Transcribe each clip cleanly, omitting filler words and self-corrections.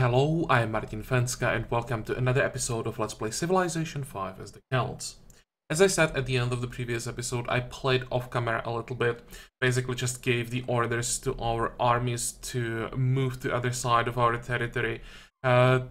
Hello, I'm Martin Fencka and welcome to another episode of Let's Play Civilization 5 as the Celts. As I said at the end of the previous episode, I played off camera a little bit, basically just gave the orders to our armies to move to the other side of our territory. The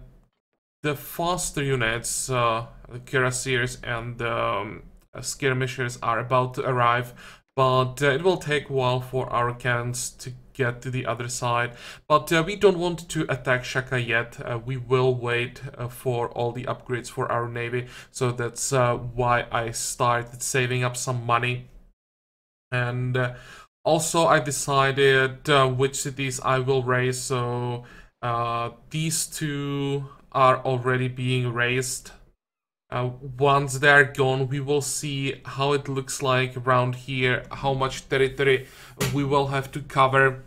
faster units, the cuirassiers and skirmishers are about to arrive, but it will take a while for our cannons to get to the other side. But we don't want to attack Shaka yet. We will wait for all the upgrades for our navy, so that's why I started saving up some money. And also I decided which cities I will raise, so these two are already being raised. Once they're gone, we will see how it looks like around here, how much territory we will have to cover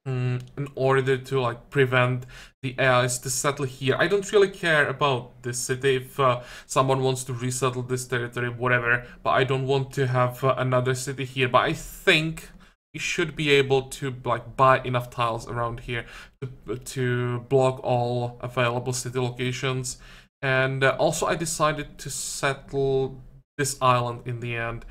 in order to prevent the AIs to settle here. I don't really care about this city. If someone wants to resettle this territory, whatever, but I don't want to have another city here. But I think we should be able to buy enough tiles around here to block all available city locations. And also I decided to settle this island in the end.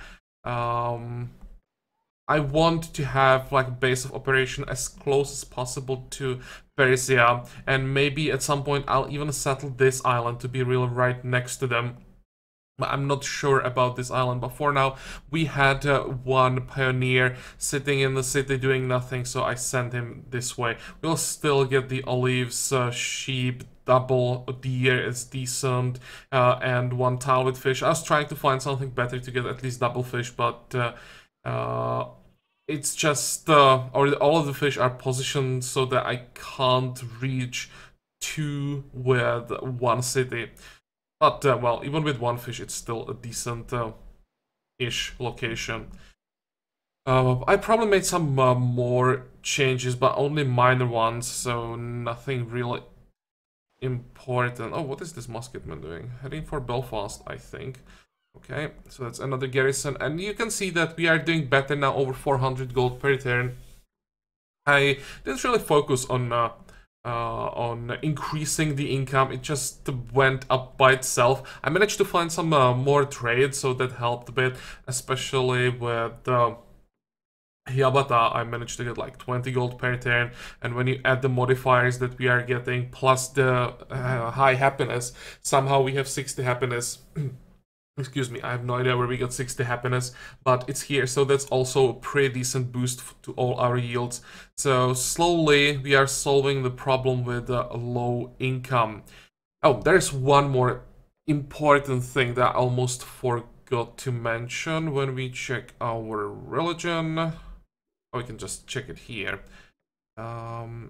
I want to have a base of operation as close as possible to Pangea, and maybe at some point I'll even settle this island to be really right next to them. But I'm not sure about this island, but for now we had one pioneer sitting in the city doing nothing, so I sent him this way. We'll still get the olives, sheep, double deer is decent, and one tile with fish. I was trying to find something better to get at least double fish, but it's just all of the fish are positioned so that I can't reach two with one city. But well, even with one fish, it's still a decent-ish location. I probably made some more changes, but only minor ones, so nothing really important. Oh, what is this musketman doing? Heading for Belfast, I think. Okay, so that's another garrison, and you can see that we are doing better now, over 400 gold per turn. I didn't really focus on increasing the income. It just went up by itself. I managed to find some more trade, so that helped a bit, especially with Yabata. I managed to get 20 gold per turn, and when you add the modifiers that we are getting plus the high happiness, somehow we have 60 happiness. Excuse me, I have no idea where we got 60 happiness, but it's here, so that's also a pretty decent boost to all our yields. So slowly we are solving the problem with low income. Oh, there's one more important thing that I almost forgot to mention when we check our religion. Oh, we can just check it here. I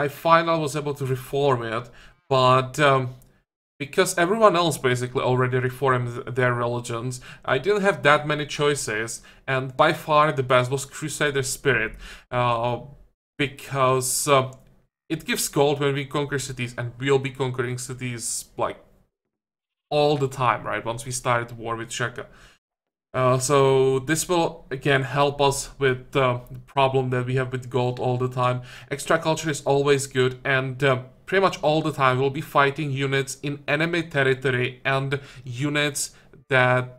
finally was able to reform it, but because everyone else basically already reformed their religions, I didn't have that many choices, and by far the best was Crusader Spirit, because it gives gold when we conquer cities, and we'll be conquering cities all the time, right, once we start the war with Shaka. So this will again help us with the problem that we have with gold all the time. Extra culture is always good, and pretty much all the time we'll be fighting units in enemy territory and units that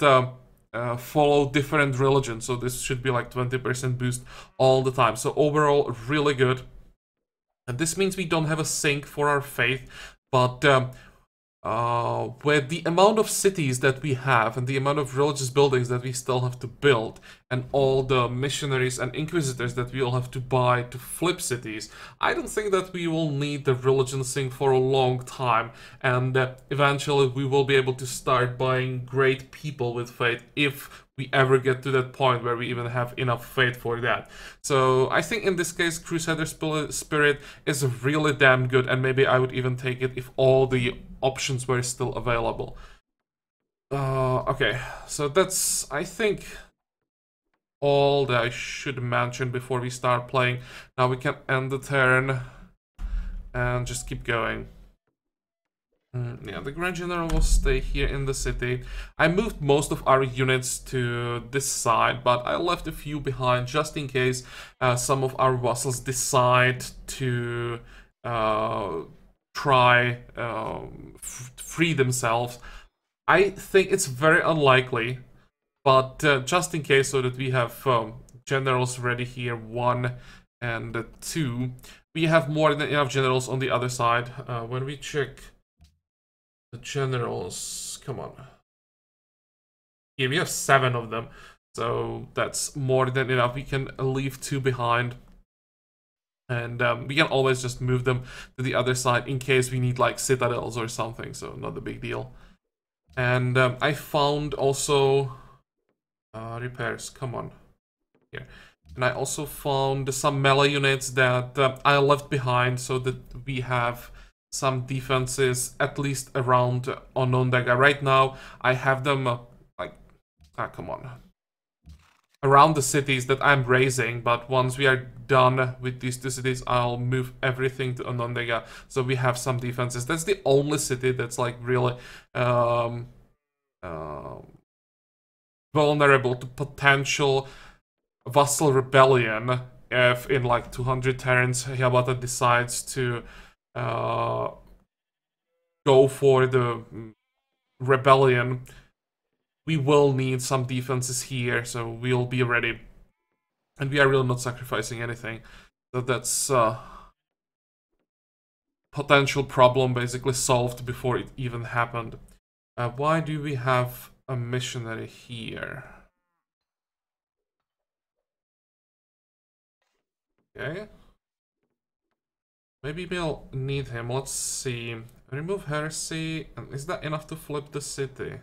follow different religions. So this should be 20% boost all the time. So overall, really good. And this means we don't have a sink for our faith, but with the amount of cities that we have and the amount of religious buildings that we still have to build and all the missionaries and inquisitors that we'll have to buy to flip cities, I don't think that we will need the religion sink for a long time, and eventually we will be able to start buying great people with faith if we ever get to that point where we even have enough faith for that. So I think in this case Crusader Spirit is really damn good, and maybe I would even take it if all the options were still available. Okay, so that's, I think, all that I should mention before we start playing. Now we can end the turn and just keep going. Yeah, the Grand General will stay here in the city. I moved most of our units to this side, but I left a few behind just in case some of our vassals decide to try free themselves. I think it's very unlikely, but just in case, so that we have generals ready here, 1 and 2. We have more than enough generals on the other side. When we check the generals, come on. Here we have 7 of them, so that's more than enough. We can leave 2 behind. And we can always just move them to the other side in case we need like citadels or something, so not a big deal. And I found also repairs, come on, here. And I also found some melee units that I left behind so that we have some defenses at least around Onondaga. Right now I have them come on, around the cities that I'm raising, but once we are done with these 2 cities, I'll move everything to Onondaga, so we have some defenses. That's the only city that's like really vulnerable to potential vassal rebellion if in like 200 turns Hiabata decides to go for the rebellion. We will need some defenses here, so we'll be ready. And we are really not sacrificing anything. So that's potential problem basically solved before it even happened. Why do we have a missionary here? Okay. Maybe we'll need him. Let's see. Remove heresy. And is that enough to flip the city?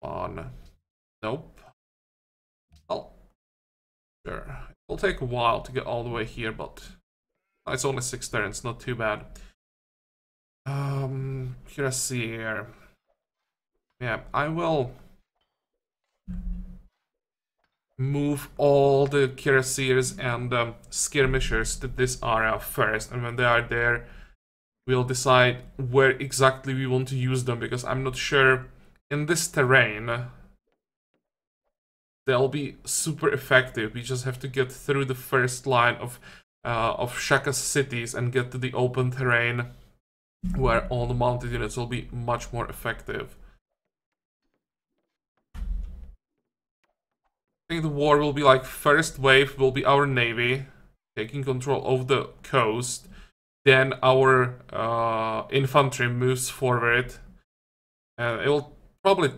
On. Nope. Well, sure. It'll take a while to get all the way here, but it's only 6 turns, not too bad. Heresy here. Yeah, I will move all the cuirassiers and skirmishers to this area first, and when they are there, we'll decide where exactly we want to use them, because I'm not sure in this terrain they'll be super effective. We just have to get through the first line of Shaka's cities and get to the open terrain where all the mounted units will be much more effective. I think the war will be like, first wave will be our navy taking control of the coast, then our infantry moves forward, and it will probably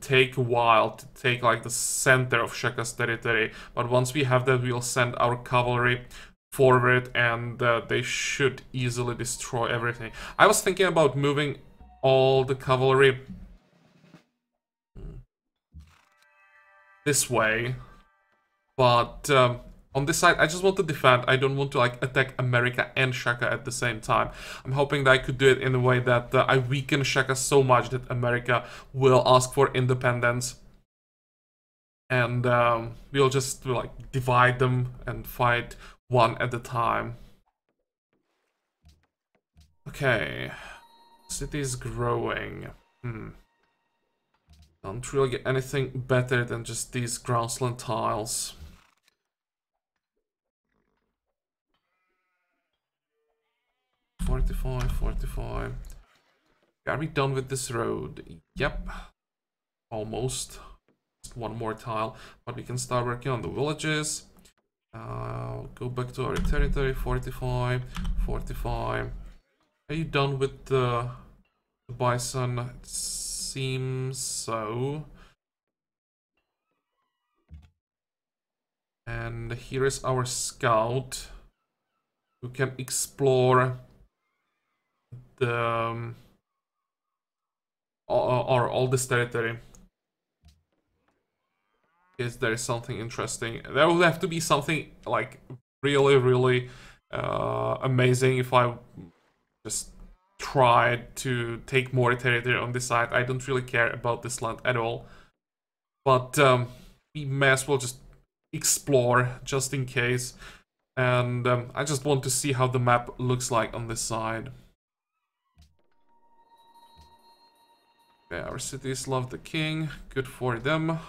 take a while to take like the center of Shaka's territory, but once we have that, we'll send our cavalry forward, and they should easily destroy everything. I was thinking about moving all the cavalry this way, but on this side I just want to defend. I don't want to like attack America and Shaka at the same time. I'm hoping that I could do it in a way that I weaken Shaka so much that America will ask for independence, and we'll just like divide them and fight one at a time. Okay, city is growing. Don't really get anything better than just these grassland tiles. Fortify. Are we done with this road? Yep. Almost. Just 1 more tile. But we can start working on the villages. Go back to our territory. Fortify. Are you done with the bison? It seems so. And here is our scout, who can explore the all this territory. Is there something interesting? There will have to be something like really amazing if I just try to take more territory on this side. I don't really care about this land at all, but we may as well just explore just in case. And I just want to see how the map looks like on this side. Okay, our cities love the king. Good for them.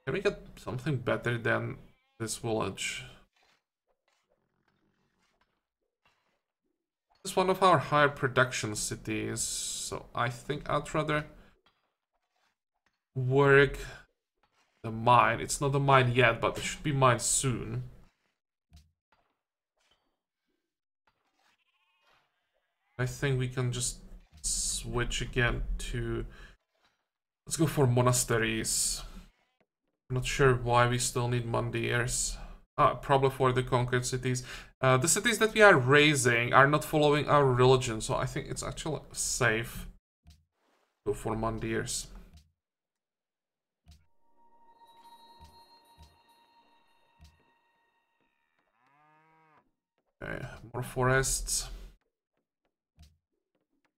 Can we get something better than this village. It's one of our higher production cities, so I think I'd rather work the mine. It's not a mine yet, but it should be mine soon. I think we can just switch again to... Let's go for monasteries. I'm not sure why we still need Mandiers. Probably for the conquered cities. The cities that we are raising are not following our religion, so I think it's actually safe. Go for Mandiers. Okay, more forests.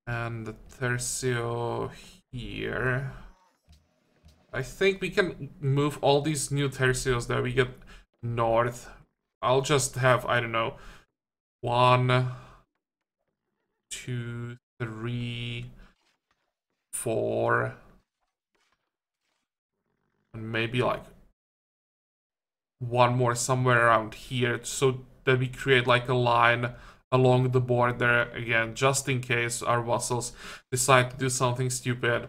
And the tercio here. I think we can move all these new tercios that we get north. I'll just have, I don't know, 1, 2, 3, 4, and maybe like one more somewhere around here, so that we create like a line along the border again, just in case our vassals decide to do something stupid.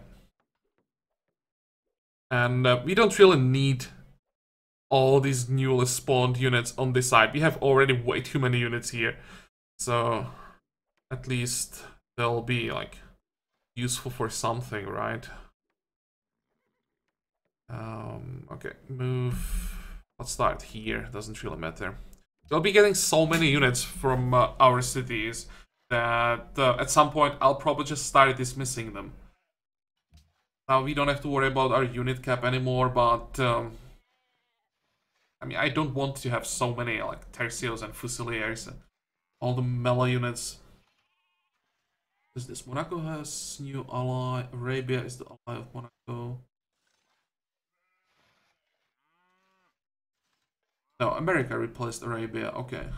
And we don't really need all these newly spawned units on this side. We have already way too many units here. So at least they'll be like useful for something, right? Okay, move. Let's start here. Doesn't really matter. We'll be getting so many units from our cities that at some point I'll probably just start dismissing them. Now we don't have to worry about our unit cap anymore, but I mean, I don't want to have so many like tercios and fusiliers and all the melee units. Is this Monaco has new ally? Arabia is the ally of Monaco. No, America replaced Arabia. Okay.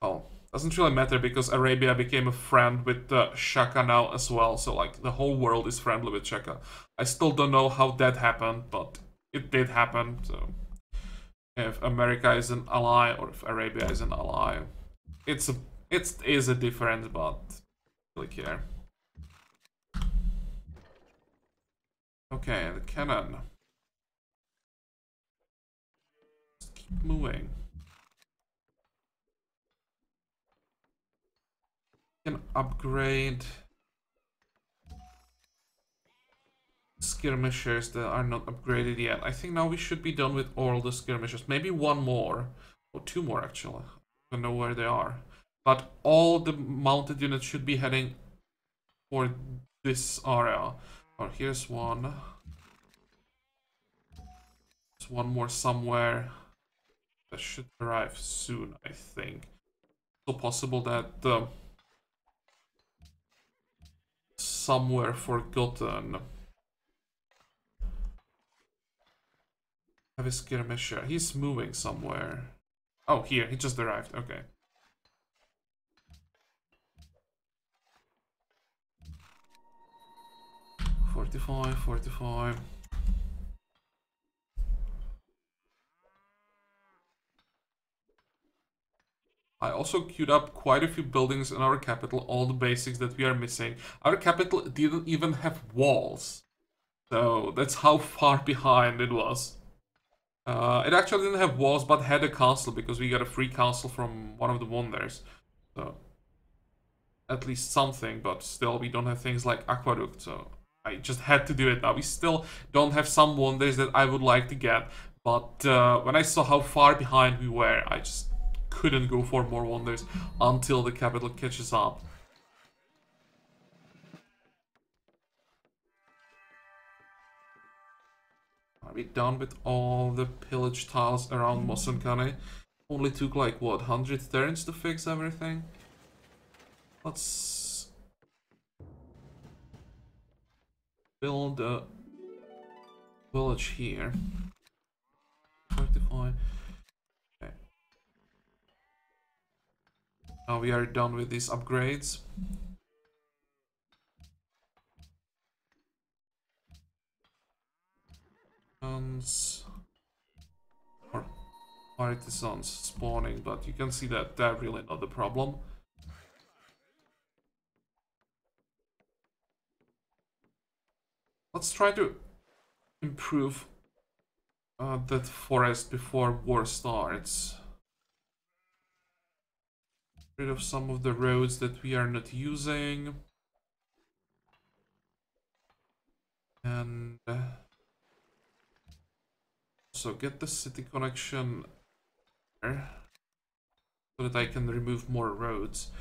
Oh, doesn't really matter because Arabia became a friend with Shaka now as well. So like the whole world is friendly with Shaka. I still don't know how that happened, but it did happen. So if America is an ally or if Arabia is an ally, it is a difference, but I don't really care. Okay, the cannon. Just keep moving. Can upgrade skirmishers that are not upgraded yet. I think now we should be done with all the skirmishers. Maybe one more. Or 2 more, actually. I don't know where they are. But all the mounted units should be heading for this area. Oh, here's one. There's one more somewhere. That should arrive soon, I think. So possible that somewhere forgotten. Have a skirmisher. He's moving somewhere. Oh, here. He just arrived. Okay. "45, 45. I also queued up quite a few buildings in our capital, all the basics that we are missing. Our capital didn't even have walls. So that's how far behind it was. It actually didn't have walls, but had a castle, because we got a free castle from one of the wonders. So, at least something, but still we don't have things like aqueduct, so I just had to do it now. We still don't have some wonders that I would like to get, but when I saw how far behind we were, I just couldn't go for more wonders until the capital catches up. Are we done with all the pillage tiles around Mosankane? Only took like, what, 100 turns to fix everything? Let's build a village here. 45. Okay. Now we are done with these upgrades. artisans or artisans spawning, but you can see that they're really not the problem. Let's try to improve that forest before war starts. Rid of some of the roads that we are not using. And so get the city connection there so that I can remove more roads.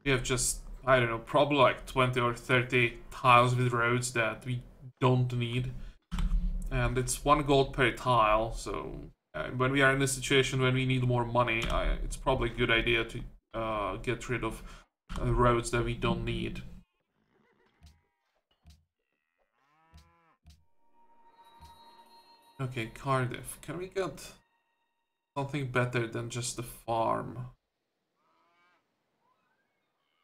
We have just, I don't know, probably like 20 or 30 tiles with roads that we don't need. And it's 1 gold per tile, so when we are in a situation when we need more money, it's probably a good idea to get rid of roads that we don't need. Okay, Cardiff. Can we get something better than just a farm?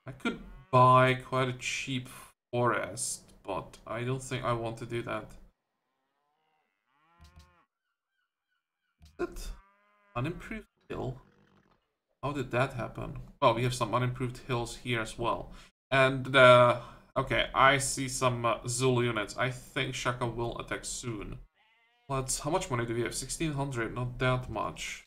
I could buy quite a cheap forest, but I don't think I want to do that. Is that unimproved hill? How did that happen? Well, we have some unimproved hills here as well. And, okay, I see some Zul units. I think Shaka will attack soon. How much money do we have? 1600, not that much.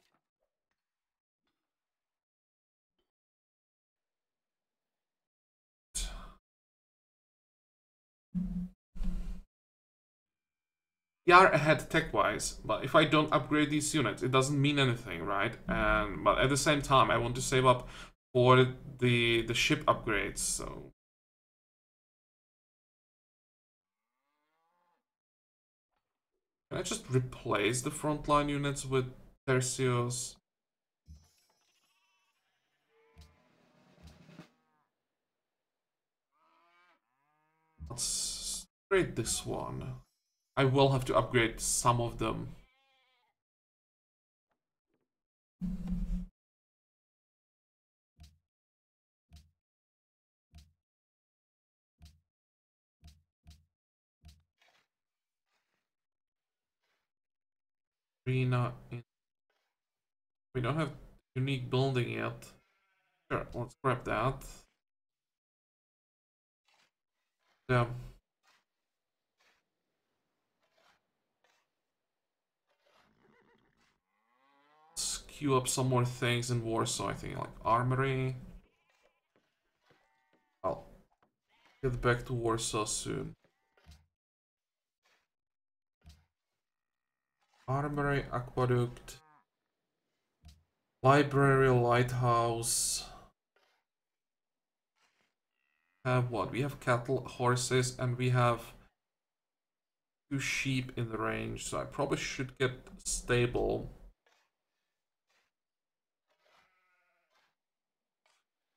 We are ahead tech-wise, but if I don't upgrade these units, it doesn't mean anything, right? But at the same time, I want to save up for the ship upgrades, so... Can I just replace the frontline units with Tercios? Let's upgrade this one. I will have to upgrade some of them. Arena in... We don't have unique building yet. Sure, let's grab that. Yeah. Let's queue up some more things in Warsaw, I think, like armory. I'll get back to Warsaw soon. Armory, aqueduct, library, lighthouse. Have what? We have cattle, horses, and we have 2 sheep in the range, so I probably should get stable.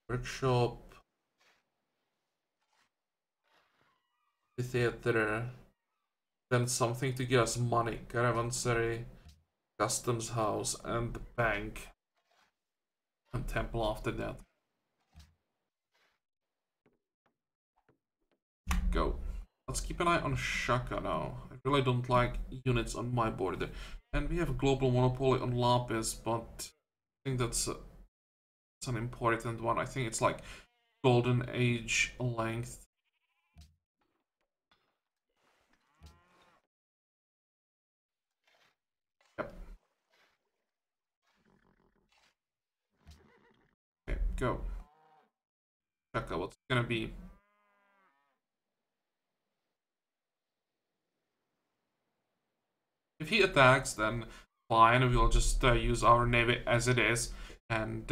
Workshop. The theater. Then something to give us money. Caravanserai, customs house, and the bank. And temple after that. Go. Let's keep an eye on Shaka now. I really don't like units on my border. And we have a global monopoly on Lapis, but I think that's an important one. I think it's like Golden Age length. Yep. Okay, go. Shaka, what's it gonna be? If he attacks, then fine, we'll just use our navy as it is, and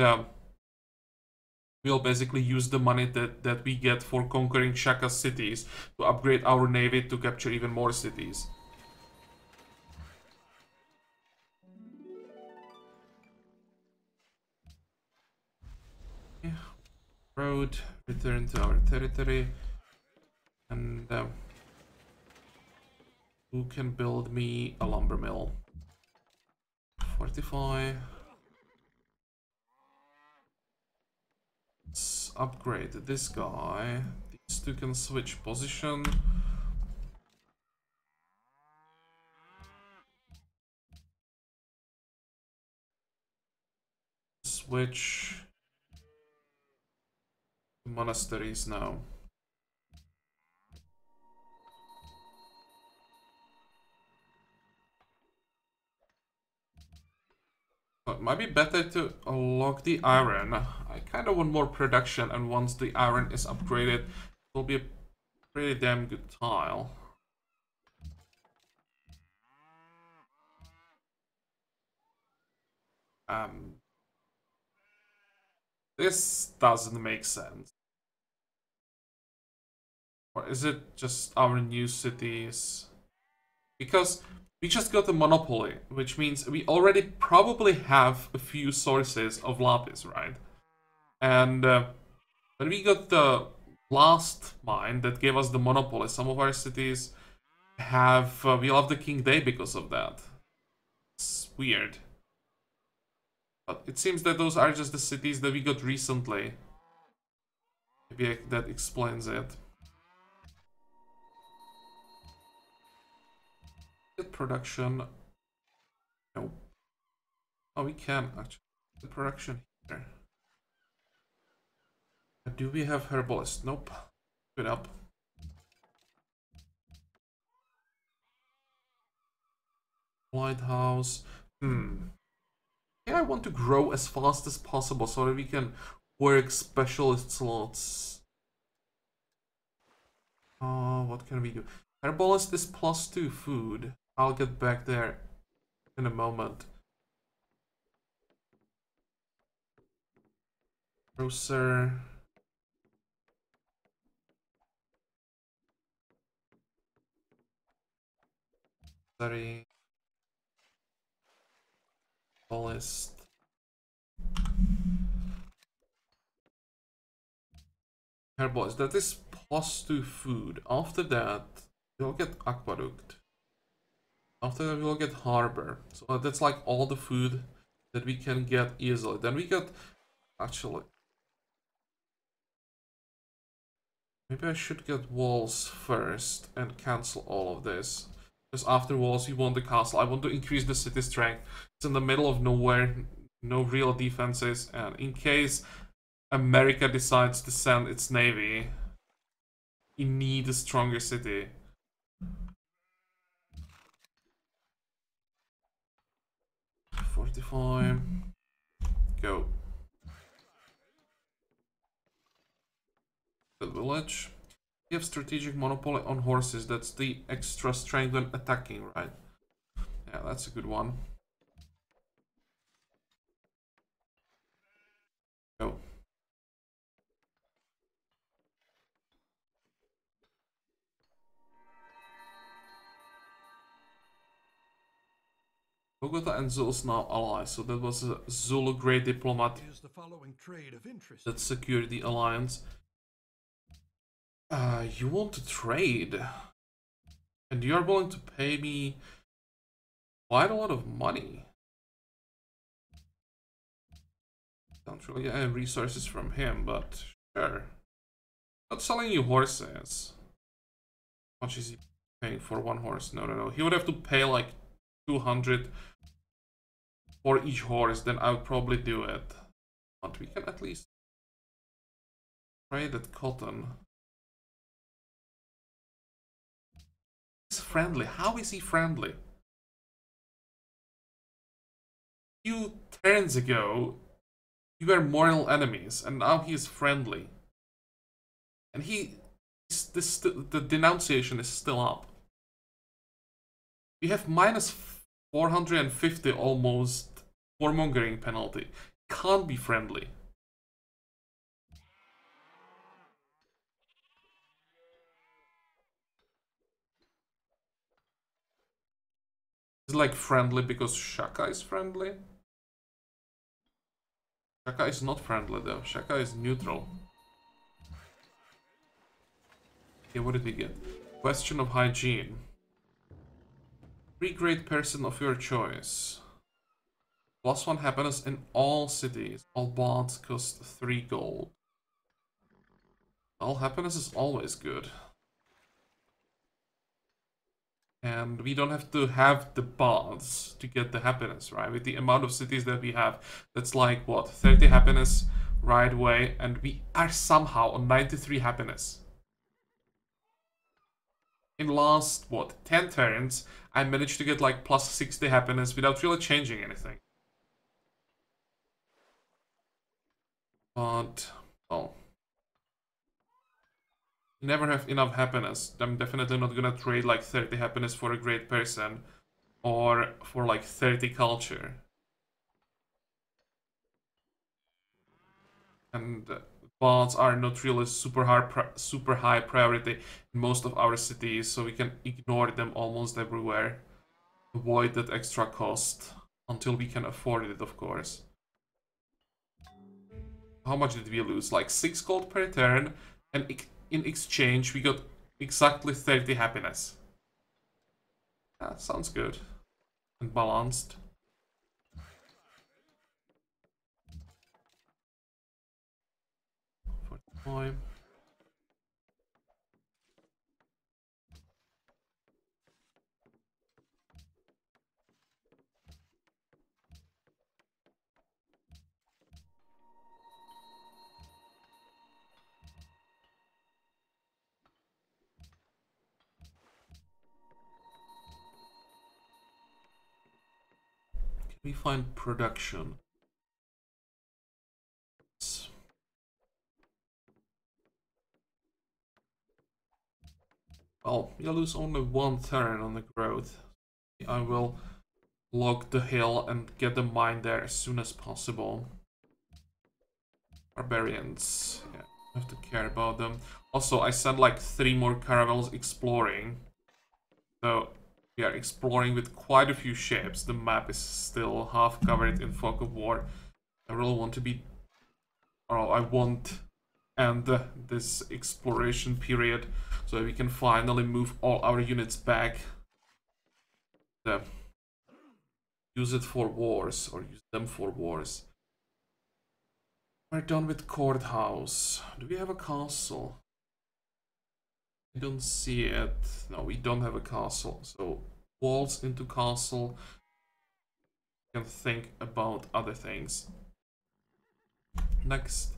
we'll basically use the money that we get for conquering Shaka's cities to upgrade our navy to capture even more cities. Yeah. Road, return to our territory, and who can build me a lumber mill? Fortify. Let's upgrade this guy. These 2 can switch position. switch to monasteries now. It might be better to unlock the iron. I kind of want more production, and once the iron is upgraded, it will be a pretty damn good tile. This doesn't make sense. Or is it just our new cities? Because we just got a monopoly, which means we already probably have a few sources of lapis, right? And when we got the last mine that gave us the monopoly, some of our cities have we'll have the King Day because of that. It's weird. But it seems that those are just the cities that we got recently. Maybe that explains it. Get production. Nope. Oh, we can actually. The production here. Do we have herbalist? Nope. Good up. Lighthouse. Yeah, I want to grow as fast as possible so that we can work specialist slots. What can we do? Herbalist is +2 food. I'll get back there in a moment. Grocer. Study. Herbalist. Herbalist. That is +2 food. After that, we'll get aqueduct. After that, we'll get harbor. So that's like all the food that we can get easily. Then we get actually. Maybe I should get walls first and cancel all of this. Because after walls, you want the castle. I want to increase the city strength. It's in the middle of nowhere, no real defenses, and in case America decides to send its navy, you need a stronger city. Fortify. Go. The village. You have strategic monopoly on horses. That's the extra strength when attacking, right? Yeah, that's a good one. Go. Bogota and Zul's now allies, so that was a Zulu great diplomat that secured the alliance. You want to trade? And you are willing to pay me quite a lot of money. Don't really get any resources from him, but sure. Not selling you horses. How much is he paying for one horse? No. He would have to pay like 200 for each horse, then I would probably do it. But we can at least trade that cotton. He's friendly. How is he friendly? Few turns ago, you were mortal enemies, and now he is friendly. And the denunciation is still up. We have minus 450 almost warmongering penalty. Can't be friendly. It's like friendly because Shaka is friendly. Shaka is not friendly though. Shaka is neutral. Okay, what did we get? Question of hygiene. Free great person of your choice. +1 happiness in all cities. All bonds cost 3 gold. All happiness is always good. And we don't have to have the baths to get the happiness, right? With the amount of cities that we have, that's like, what, 30 happiness right away, and we are somehow on 93 happiness. In last, what, 10 turns, I managed to get like plus 60 happiness without really changing anything. But, well, you never have enough happiness. I'm definitely not gonna trade like 30 happiness for a great person or for like 30 culture. And bonds are not really super high priority in most of our cities, so we can ignore them almost everywhere. Avoid that extra cost until we can afford it, of course. How much did we lose? Like 6 gold per turn, and in exchange we got exactly 30 happiness. That sounds good and balanced. Can we find production? Well, we lose only 1 turn on the growth. I will log the hill and get the mine there as soon as possible. Barbarians, yeah, I have to care about them. Also, I sent like 3 more caravels exploring. So, we are exploring with quite a few ships. The map is still half covered in fog of war. I really want to be... Oh, I want end this exploration period so we can finally move all our units back. Use it for wars, or use them for wars. We're done with courthouse. Do we have a castle? I don't see it. No, we don't have a castle. So walls into castle. We can think about other things. Next.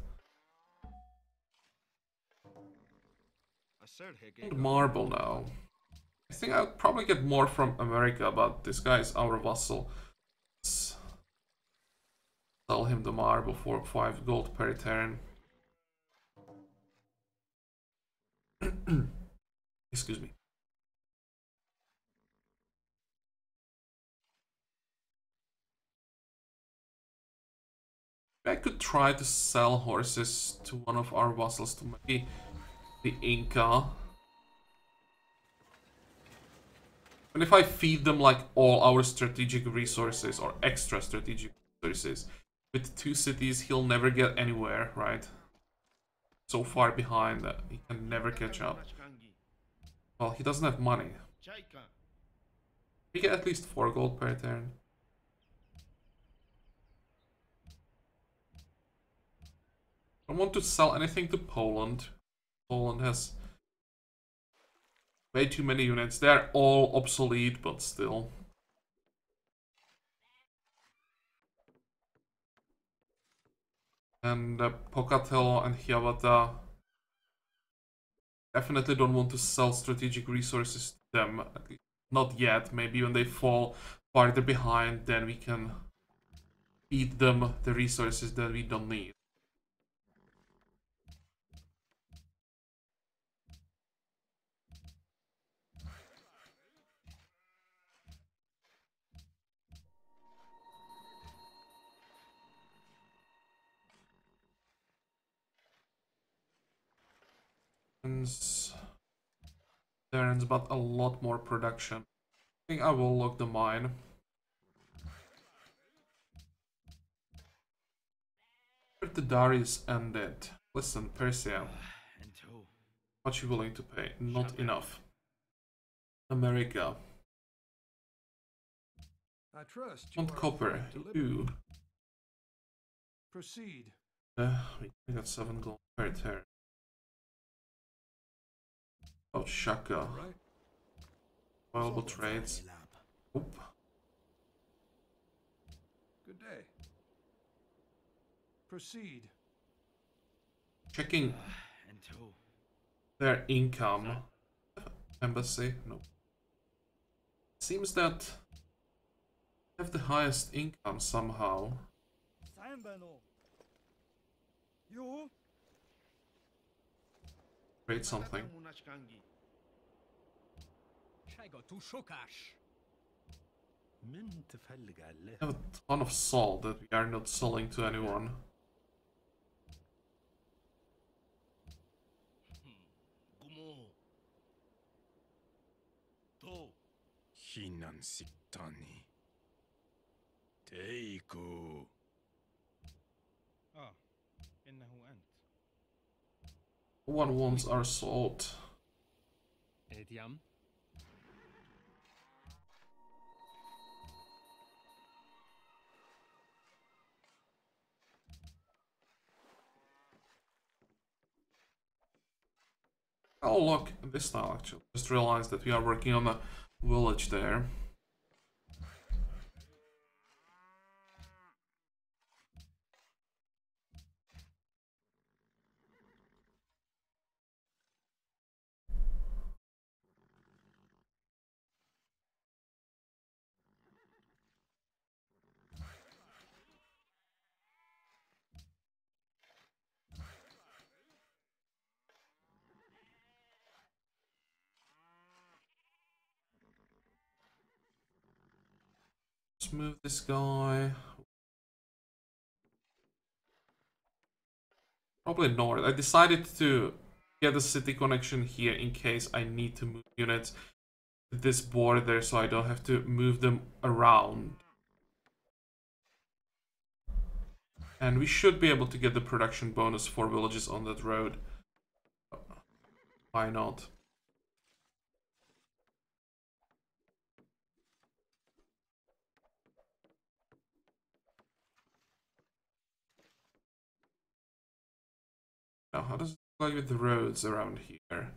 And marble now. I think I'll probably get more from America, but this guy is our vassal. Let's sell him the marble for 5 gold per turn. Excuse me. I could try to sell horses to one of our vassals, to maybe the Inca. And if I feed them like all our strategic resources or extra strategic resources, with 2 cities he'll never get anywhere, right? So far behind that he can never catch up. Well, he doesn't have money. We get at least 4 gold per turn. I don't want to sell anything to Poland. Poland has way too many units. They're all obsolete, but still. And Pocatello and Hiawatha definitely don't want to sell strategic resources to them. At least not yet. Maybe when they fall farther behind, then we can feed them the resources that we don't need. Turns, but a lot more production. I think I will log the mine. The Darius ended. Listen, Persia. What you willing to pay? Not enough. America. I trust Want copper? You. Proceed. We got 7 gold per turn. Oh, Shaka. Right. Available trades. Oop. Good day. Proceed. Checking their income. Embassy? No. Seems that they have the highest income somehow. Trade something. We have a ton of salt that we are not selling to anyone. No one wants our salt. Oh look, this now actually. Just realized that we are working on a village there. Let's move this guy. Probably north. I decided to get a city connection here in case I need to move units to this border so I don't have to move them around. And we should be able to get the production bonus for villages on that road. Why not? Now, how does it look like with the roads around here?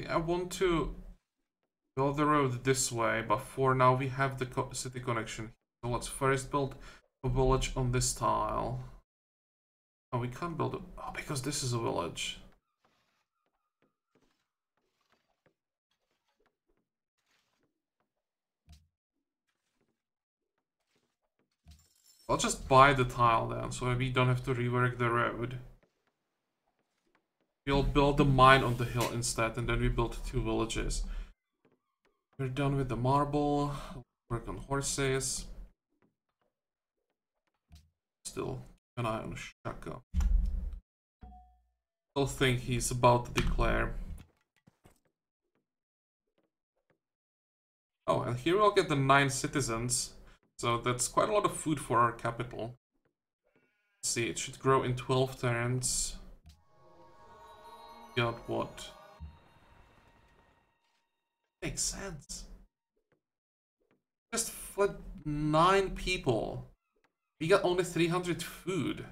I want to build the road this way, but for now we have the city connection. So let's first build a village on this tile. Oh, we can't build it. Oh, because this is a village. I'll just buy the tile then, so we don't have to rework the road. We'll build the mine on the hill instead, and then we build 2 villages. We're done with the marble. Work on horses. Still keep an eye on Shaka. Still think he's about to declare. Oh, and here we'll get the 9 citizens. So that's quite a lot of food for our capital. Let's see, it should grow in 12 turns. Got what? Makes sense. Just fled 9 people. We got only 300 food.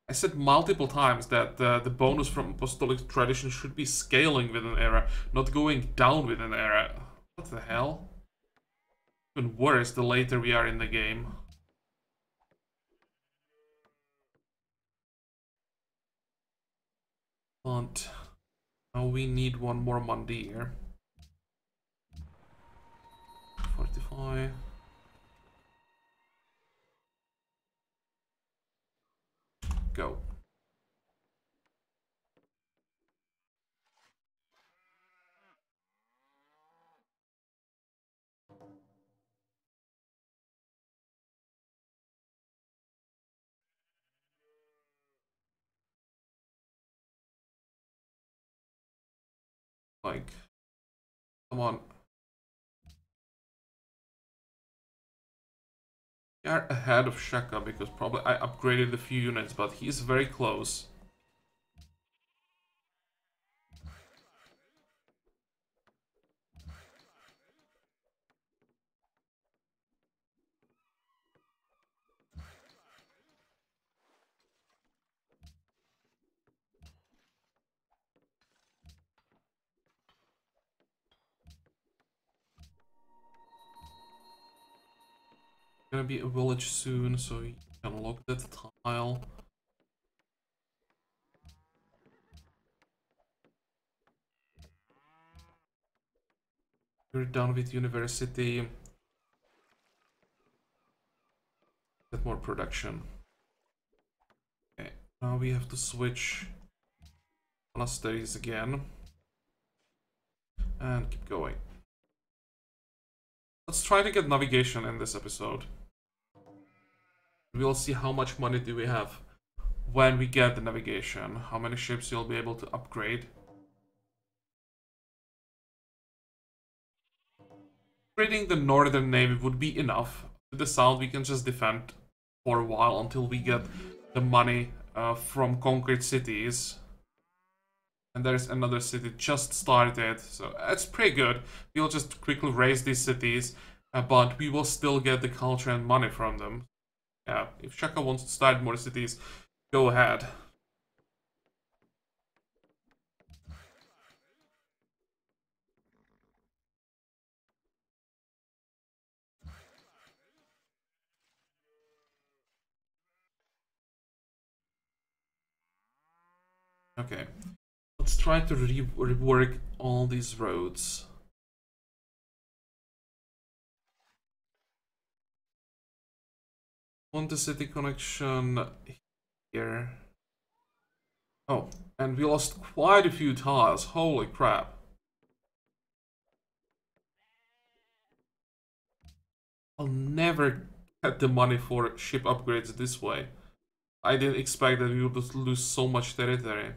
I said multiple times that the bonus from apostolic tradition should be scaling with an era, not going down with an era. What the hell? Even worse the later we are in the game. But now we need one more Mandir. 45. Go. Like, come on. We are ahead of Shaka because probably I upgraded a few units, but he's very close. gonna be a village soon, so you can lock that tile. We're done with university. Get more production. Okay, now we have to switch monasteries again. And keep going. Let's try to get navigation in this episode. We'll see how much money do we have when we get the navigation. How many ships you'll be able to upgrade. Upgrading the northern navy would be enough. To the south we can just defend for a while until we get the money from conquered cities. And there's another city just started, so that's pretty good. We'll just quickly raise these cities, but we will still get the culture and money from them. Yeah, if Shaka wants to start more cities, go ahead. Okay, let's try to rework all these roads. Want the city connection here. Oh, and we lost quite a few tiles, holy crap. I'll never get the money for ship upgrades this way. I didn't expect that we would lose so much territory.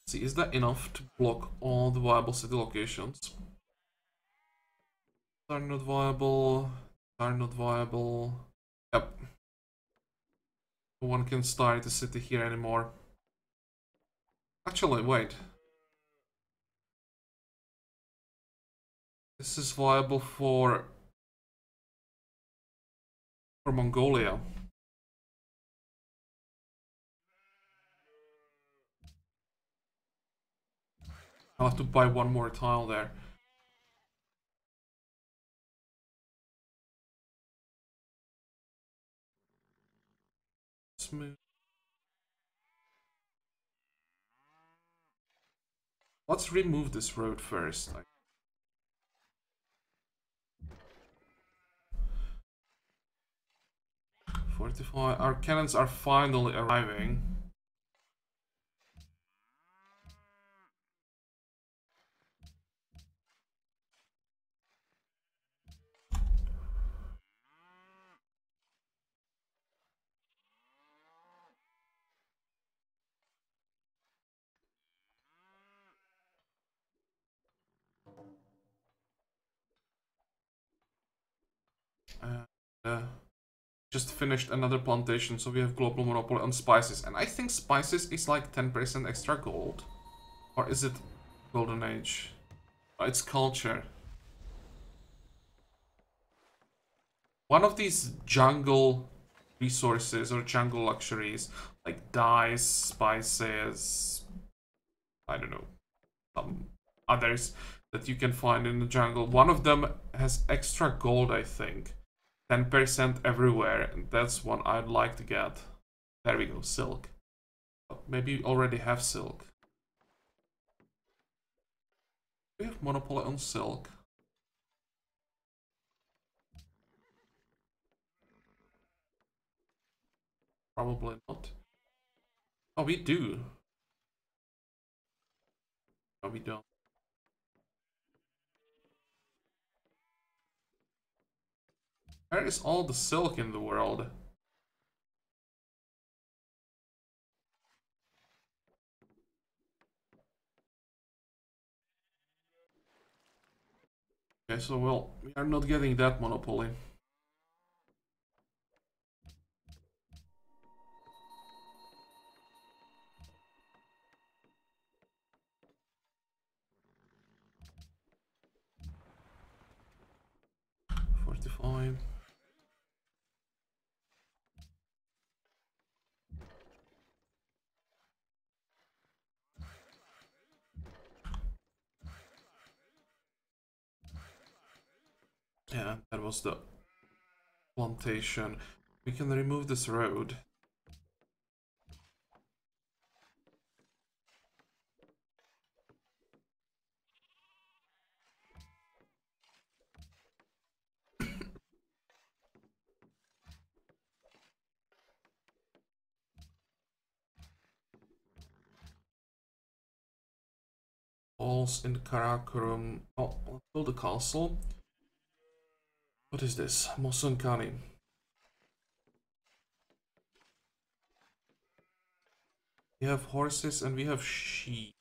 See, is that enough to block all the viable city locations? Are not viable. Are not viable. Yep. No one can start the city here anymore. Actually, wait. This is viable for Mongolia. I'll have to buy one more tile there. Smooth. Let's remove this road first. Fortify. Our cannons are finally arriving. And, just finished another plantation, so we have global monopoly on spices. And I think spices is like 10% extra gold. Or is it Golden Age? Oh, it's culture. One of these jungle resources or jungle luxuries, like dyes, spices, I don't know, some others that you can find in the jungle. One of them has extra gold, I think. 10% everywhere, and that's one I'd like to get. There we go, silk. Maybe you already have silk. Do we have monopoly on silk? Probably not. Oh, we do. No, we don't. Where is all the silk in the world? Okay, so well, we are not getting that monopoly. Fortify. Yeah, that was the plantation. We can remove this road. Walls in Karakorum. Oh, let's build a castle. What is this? Mosunkani. We have horses and we have sheep.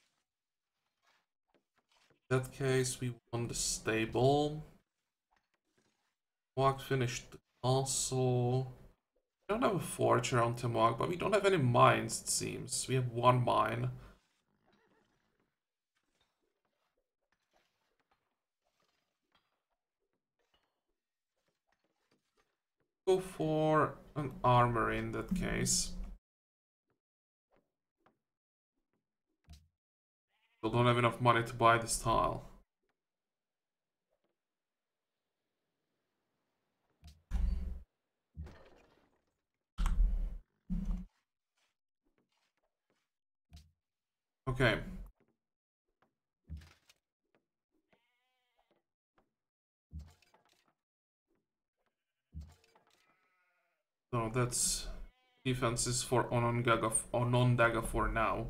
In that case, we want the stable. Temwag finished the castle. We don't have a forge around Temwag, but we don't have any mines, it seems. We have one mine. Go for an armory in that case. Still don't have enough money to buy this tile. Okay. So that's defenses for Onondaga for now.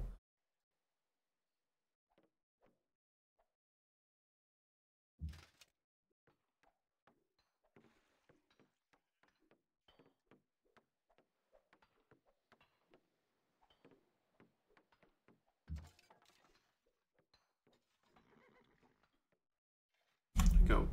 Go.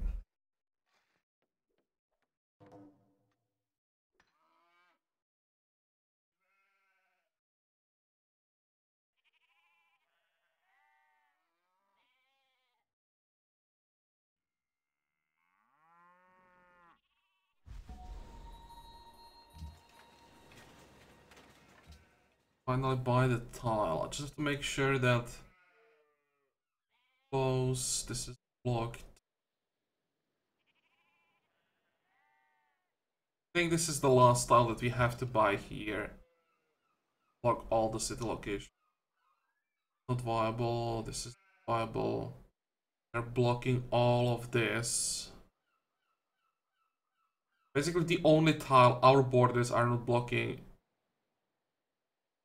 Finally buy the tile. I just have to make sure that close. This is blocked. I think this is the last tile that we have to buy here. Block all the city locations. Not viable. This is viable. They're blocking all of this. Basically, the only tile our borders are not blocking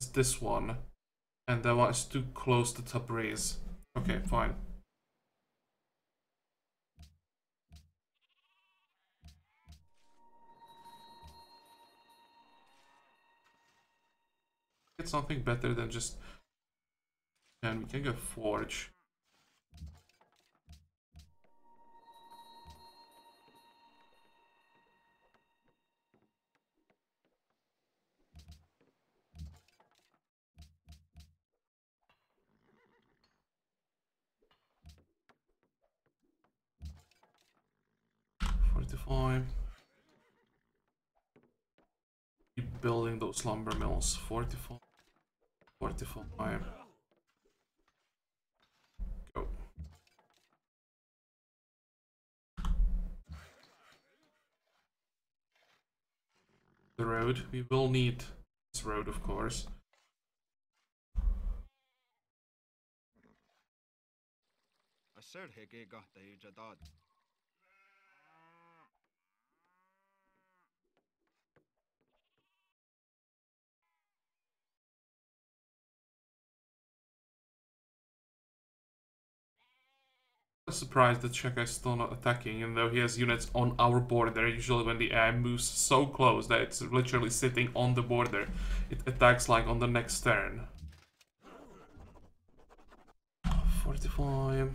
is this one. And that one is too close to Tabriz. Okay, fine. Get something better than just... And we can get Forge. Fortify. Keep building those lumber mills. Fortify. Fortify. Go. The road. We will need this road, of course. I'm surprised that Cheka is still not attacking, even though he has units on our border. Usually when the AI moves so close that it's literally sitting on the border, it attacks like on the next turn. 45.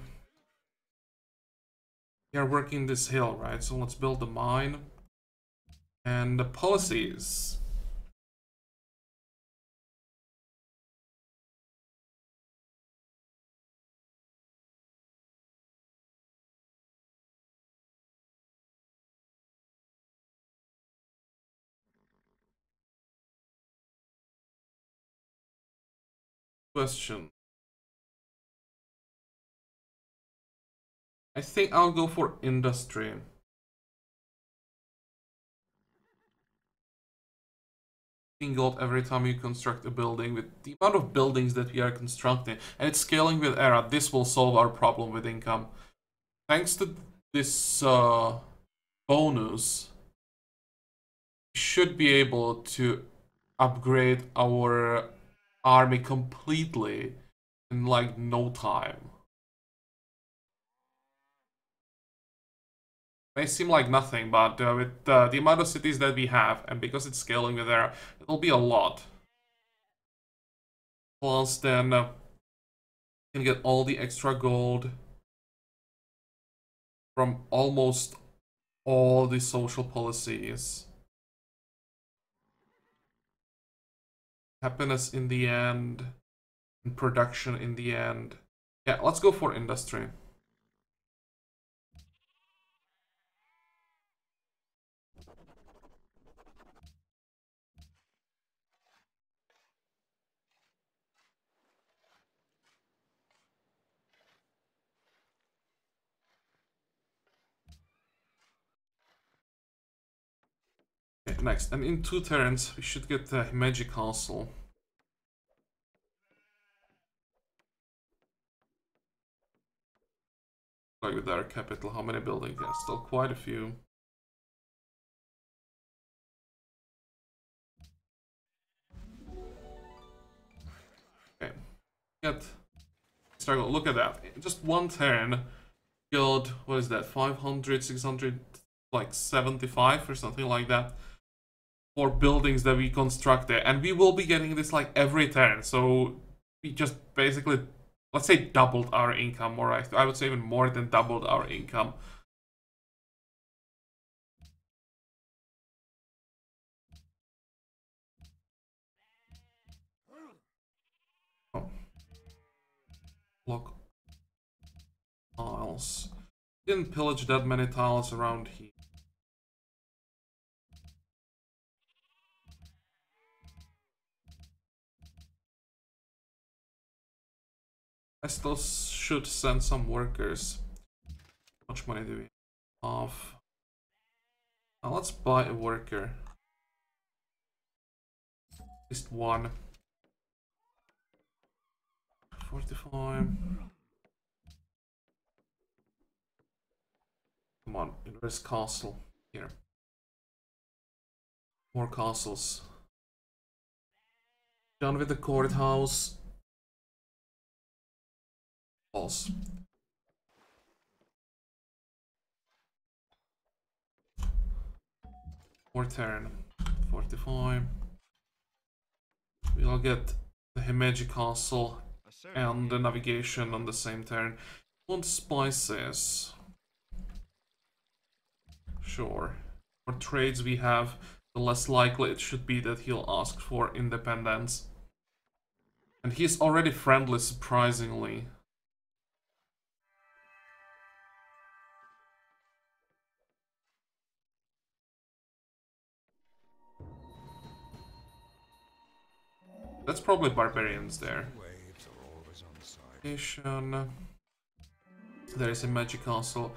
We are working this hill, right? So let's build the mine. And the policies. Question. I think I'll go for industry. gold every time you construct a building. With the amount of buildings that we are constructing, and it's scaling with era, this will solve our problem with income. Thanks to this bonus, we should be able to upgrade our army completely in like no time. May seem like nothing, but with the amount of cities that we have, and because it's scaling with era, it'll be a lot. Plus, then you can get all the extra gold from almost all the social policies. Happiness in the end, and production in the end. Yeah, let's go for industry. Okay, next, and in 2 turns, we should get the Magic Castle. Like with our capital, how many buildings? Yeah, still quite a few. Okay, get struggle. Look at that. Just 1 turn, killed, what is that? 500, 600, like 75 or something like that. For buildings that we constructed, and we will be getting this like every turn. So we just basically, let's say, doubled our income, or I would say even more than doubled our income. Oh. Block tiles. Didn't pillage that many tiles around here. I still should send some workers. How much money do we have? Now let's buy a worker. At least one. 45. Come on, where's castle? Here. More castles. Done with the courthouse. False. More turn. 45. We'll get the Himeji Castle and the navigation on the same turn. Want spices? Sure. The more trades we have, the less likely it should be that he'll ask for independence. And he's already friendly, surprisingly. That's probably barbarians there. There is a magic castle.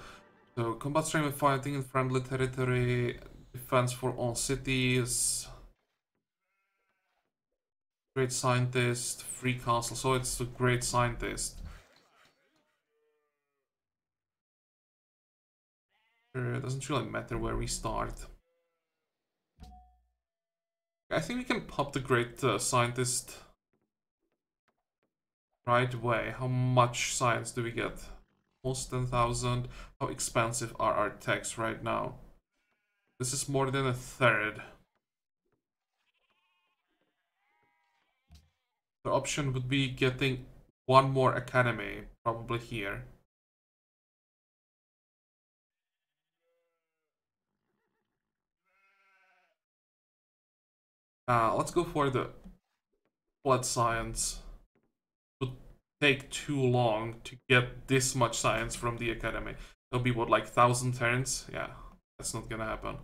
So combat stream of fighting in friendly territory, defense for all cities, great scientist, free castle. So it's a great scientist. It doesn't really matter where we start. I think we can pop the great scientist right away. How much science do we get? Almost 10,000. How expensive are our techs right now? This is more than a third. The option would be getting one more academy, probably here. Let's go for the blood science. It would take too long to get this much science from the academy. It'll be what, like 1,000 turns? Yeah, that's not gonna happen.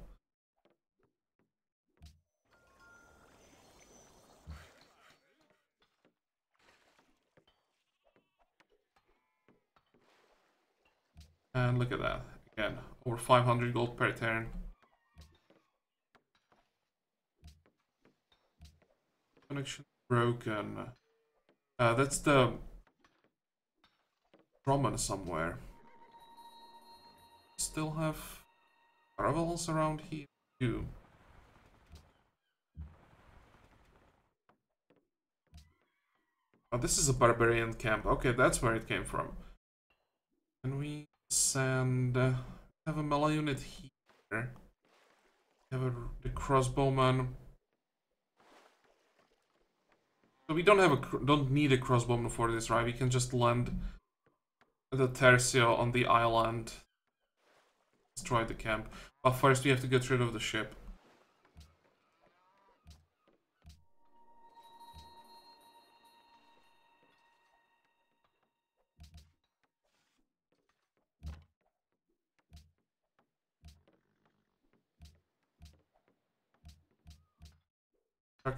And look at that. Again, over 500 gold per turn. connection broken. That's the Roman somewhere. Still have caravels around here too. Oh, this is a barbarian camp. Okay, that's where it came from. Can we send... have a melee unit here. Have the crossbowman. So we don't need a crossbowman for this, right? We can just land the Territorial on the island. Destroy the camp. But first we have to get rid of the ship.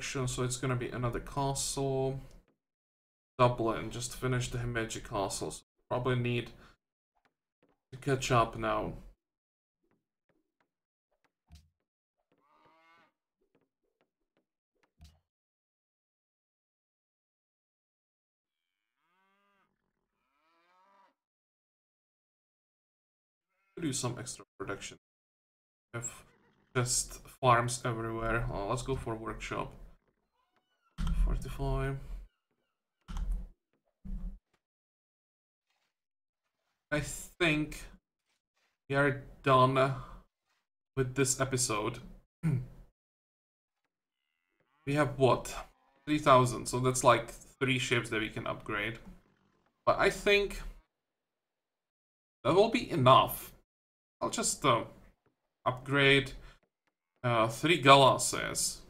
So it's gonna be another castle. Dublin, just finished the Himeji castle. So probably need to catch up now. Do some extra production. Have just farms everywhere. Oh, let's go for workshop. 45. I think we are done with this episode. We have what? 3,000, so that's like 3 ships that we can upgrade. But I think that will be enough. I'll just upgrade 3 gallasses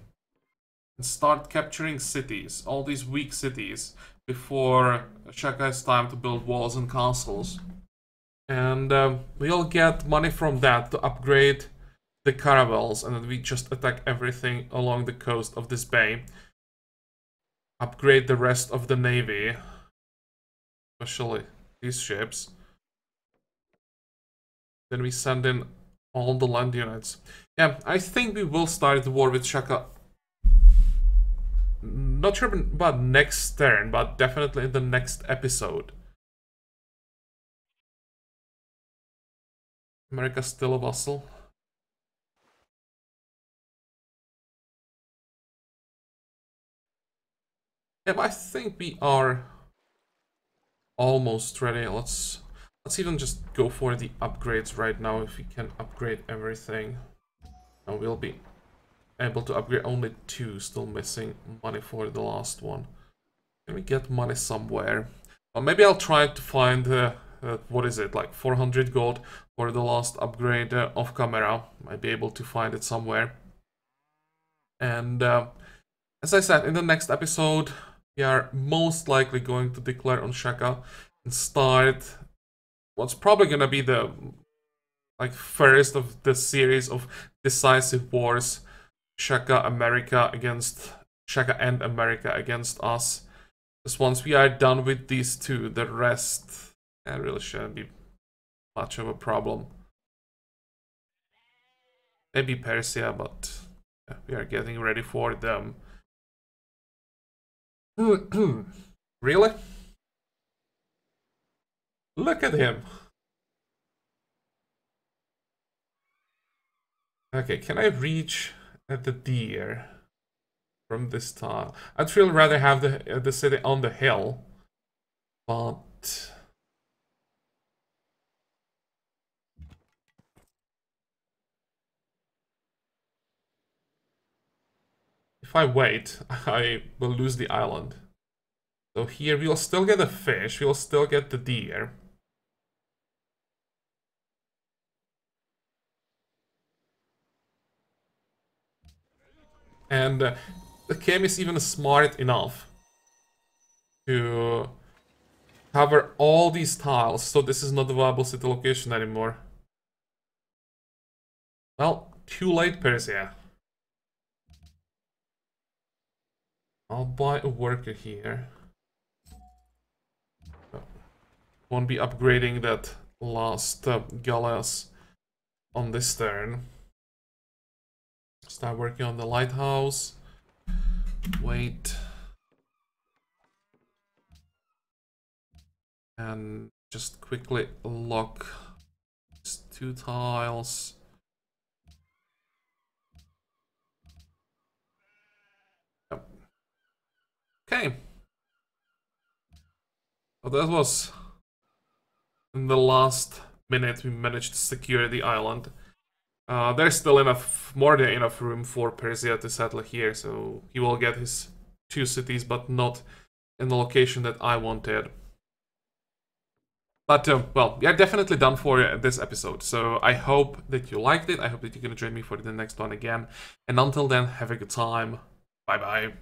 and start capturing cities, all these weak cities, before Shaka has time to build walls and castles. And we'll get money from that to upgrade the caravels, and then we just attack everything along the coast of this bay. Upgrade the rest of the navy, especially these ships. Then we send in all the land units. Yeah, I think we will start the war with Shaka. Not sure about next turn, but definitely in the next episode. America's still a vassal. Yeah, I think we are almost ready. Let's even just go for the upgrades right now, if we can upgrade everything. And we'll be able to upgrade only 2, still missing money for the last one. Can we get money somewhere? Well, maybe I'll try to find, what is it, like 400 gold for the last upgrade off camera. Might be able to find it somewhere. And as I said, in the next episode, we are most likely going to declare on Shaka and start what's probably gonna be the first of the series of decisive wars. Shaka and America against us. Just once we are done with these 2, the rest really shouldn't be much of a problem. Maybe Persia, but yeah, we are getting ready for them. Really? Look at him. Okay, can I reach at the deer from this tile? I'd really rather have the city on the hill, but if I wait, I will lose the island. So here we'll still get a fish, we'll still get the deer. And the game is even smart enough to cover all these tiles, so this is not a viable city location anymore. Well, too late, Persia. I'll buy a worker here. Won't be upgrading that last galleass on this turn. Start working on the lighthouse. Wait. And just quickly lock these 2 tiles. Yep. Okay. So that was in the last minute we managed to secure the island. There's still enough, more than enough room for Persia to settle here, so he will get his 2 cities, but not in the location that I wanted. But, well, we are definitely done for this episode, so I hope that you liked it, I hope that you're gonna join me for the next one again, and until then, have a good time, bye bye.